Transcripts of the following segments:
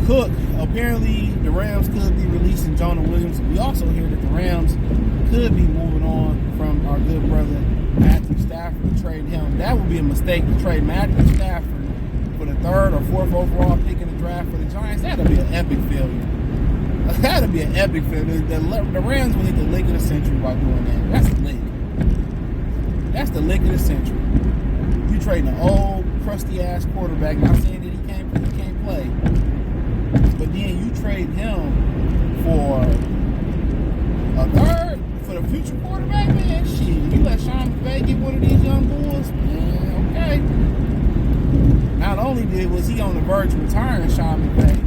Cook, apparently the Rams could be releasing Jonah Williams. We also hear that the Rams could be moving on from our good brother Matthew Stafford and trading him. That would be a mistake to trade Matthew Stafford for the 3rd or 4th overall pick in the draft for the Giants. That'd be an epic failure. That'd be an epic failure. The Rams will hit the lick of the century by doing that. That's the lick. That's the lick of the century. You trading an old, crusty-ass quarterback, not saying that he can't play, but then you trade him for a 3rd for the future quarterback, man. Shit, you let Sean McVay get one of these young bulls, man, okay. Not only was he on the verge of retiring, Sean McVay,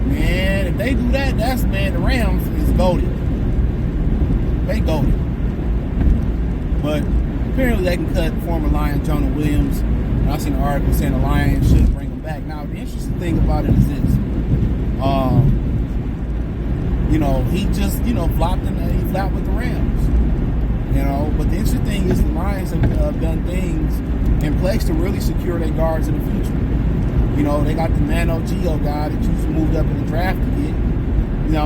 man, if they do that, the Rams is goated. They goated. But apparently they can cut former Lion Jonah Williams. And I seen an article saying the Lions should bring him back. Now, the interesting thing about it is this. He just, flopped with the Rams. But the interesting thing is the Lions have done things in place to really secure their guards in the future. They got the Mano Gio guy that just moved up in the draft to get.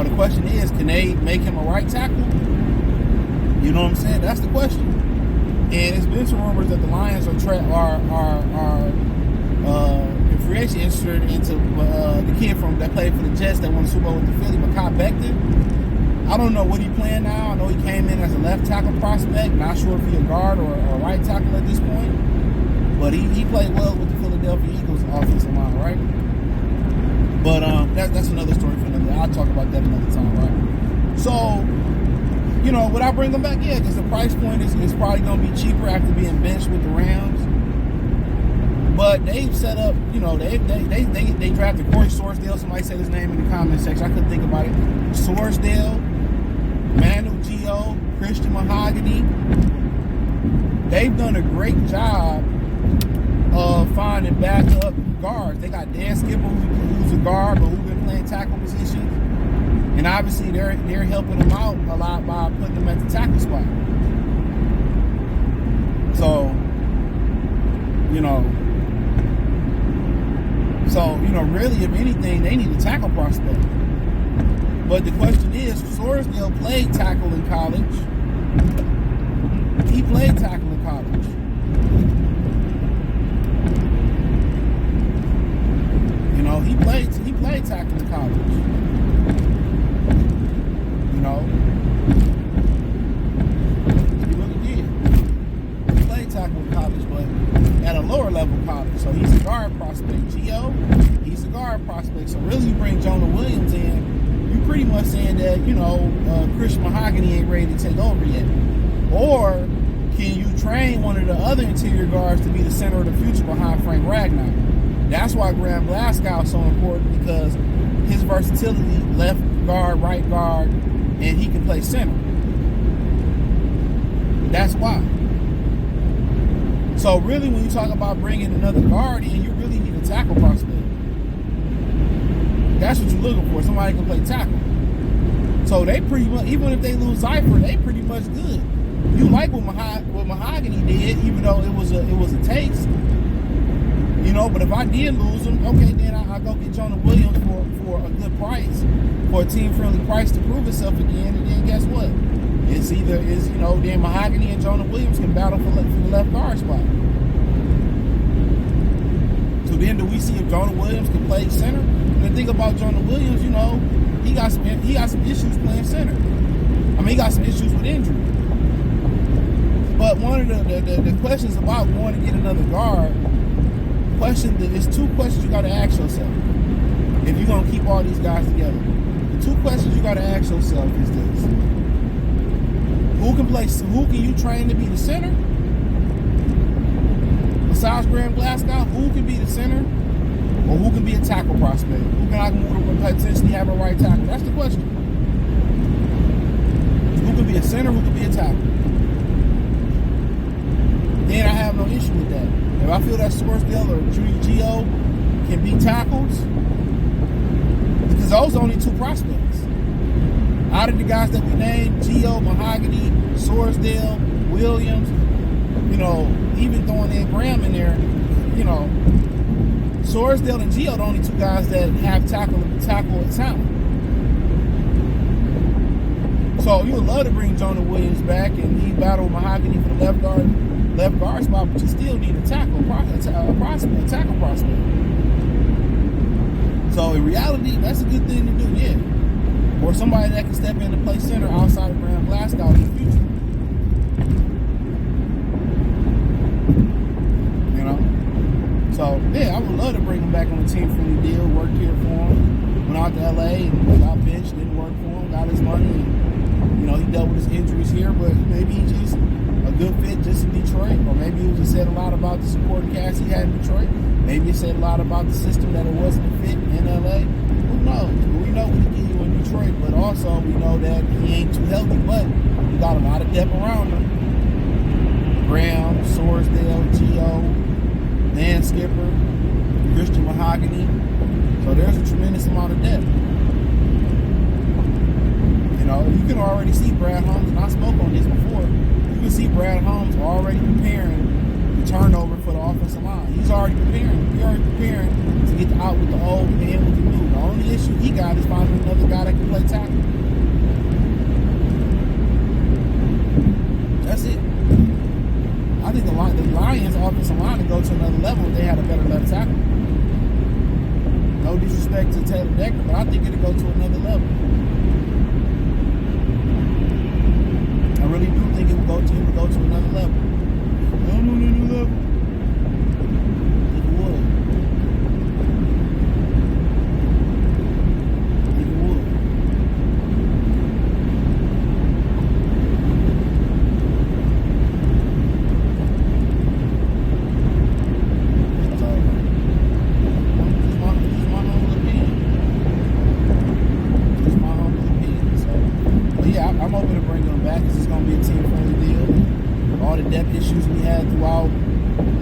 The question is, can they make him a right tackle? You know what I'm saying? That's the question. And it's been some rumors that the Lions are in free agent interested into the kid that played for the Jets that won the Super Bowl with the Philly, Mekhi Becton. I don't know what he's playing now. I know he came in as a left tackle prospect. Not sure if he's a guard or a right tackle at this point. But he played well with the Philadelphia Eagles offensive line, right? But that's another story for another day. I'll talk about that another time, right? So, would I bring them back? Yeah, because the price point is probably going to be cheaper after being benched with the Rams. But they've set up, they drafted Corey Sorsdale. Somebody said his name in the comment section. I couldn't think about it. Sorsdale, Manu Gio, Christian Mahogany. They've done a great job of finding backup guards. They got Dan Skipper, who's a guard, but who's been playing tackle positions. And obviously, they're helping them out a lot by putting them at the tackle spot. So, really, if anything, they need a tackle prospect. But the question is, Sorsdale played tackle in college. He played tackle in college. He played tackle in college. He really did. He played tackle in college, but at a lower level college. So he's a guard prospect. Gio, he's a guard prospect. So really, you bring Jonah Williams in, you pretty much saying that, Christian Mahogany ain't ready to take over yet. Or can you train one of the other interior guards to be the center of the future behind Frank Ragnar? That's why Graham Glasgow is so important, because his versatility, left guard, right guard, and he can play center. That's why. So really, when you talk about bringing another guard in, you really need a tackle prospect. That's what you're looking for, somebody who can play tackle. So they pretty much, even if they lose Zyfer, they pretty much good. You like what Mahogany did, even though it was a taste. But if I did lose him, okay, then I'll go get Jonah Williams for a good price, for a team-friendly price to prove itself again, and then guess what? Then Mahogany and Jonah Williams can battle for the left guard spot. So then do we see if Jonah Williams can play center? And the thing about Jonah Williams, he got some issues playing center. He got some issues with injury. But one of the questions about going to get another guard, there's two questions you got to ask yourself if you're going to keep all these guys together. The two questions you got to ask yourself is this: who can you train to be the center? Besides Graham Glasgow, who can be the center? Or who can be a tackle prospect? Who can I move to potentially have a right tackle? That's the question. Who can be a center? Who can be a tackle? Then I have no issue with that. If I feel that Sorsdale or Gio can be tackles, because those are only two prospects. Out of the guys that we named, Gio, Mahogany, Sorsdale, Williams, even throwing in Graham in there, Sorsdale and Gio, the only two guys that have tackle talent. So you would love to bring Jonah Williams back, and he battled Mahogany for the left guard spot, but you still need a tackle prospect. So in reality, that's a good thing to do, yeah. Or somebody that can step in to play center outside of Graham Glasgow in the future. You know? So yeah, I would love to bring him back on a team-friendly deal, work here for him. Went out to LA and got benched, didn't work for him, got his money, and you know, he dealt with his injuries here, but maybe he's just a good fit just in Detroit, or maybe it just said a lot about the supporting cast he had in Detroit. Maybe it said a lot about the system that it wasn't a fit in LA. Who knows? But we know what he can do in Detroit, but also we know that he ain't too healthy, but he got a lot of depth around him. Graham, Sorsdale, Gio, Dan Skipper, Christian Mahogany. So there's a tremendous amount of depth. You know, you can already see Brad Holmes, and I spoke on this before. You can see Brad Holmes already preparing the turnover for the offensive line. He's already preparing. He's already preparing to get out with the old and in with the new. The only issue he got is finding another guy that can play tackle. That's it. I think the Lions' offensive line to go to another level if they had a better left tackle. No disrespect to Taylor Decker, but I think it'll go to another level. I really do think it will go to another level. No, new level. It would. So, this is my humble opinion. So, but yeah, I'm hoping to bring them back because it's going to be a team-friendly deal. All the depth issues we had throughout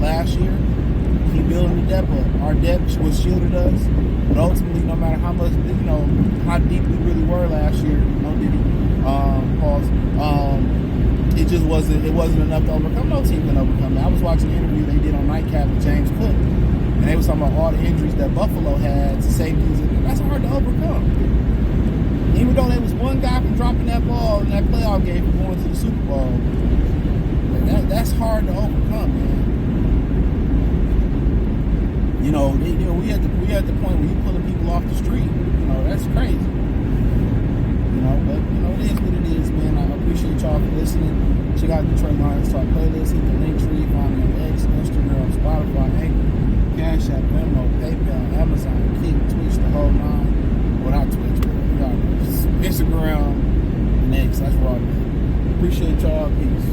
last year, keep building the depth up. Our depth was shielded us, but ultimately, no matter how much, how deep we really were last year, it just wasn't enough to overcome. No team can overcome that. I was watching an interview they did on Nightcap with James Cook, and they was talking about all the injuries that Buffalo had, safeties, and that's hard to overcome. Even though there was one guy from dropping that ball in that playoff game from going to the Super Bowl, that's hard to overcome, man. You know, we at the point where you pulling people off the street. You know, that's crazy. You know, but you know, it is what it is, man. I appreciate y'all for listening. Check out Detroit Lions Talk playlist. Hit the link tree. Find me on X, Instagram, Spotify, Anchor, Cash App, Venmo, PayPal, Amazon, Kick, Twitch, the whole nine. Well, not Twitch, but we got Instagram and X. That's where I'm at. Appreciate y'all. Peace.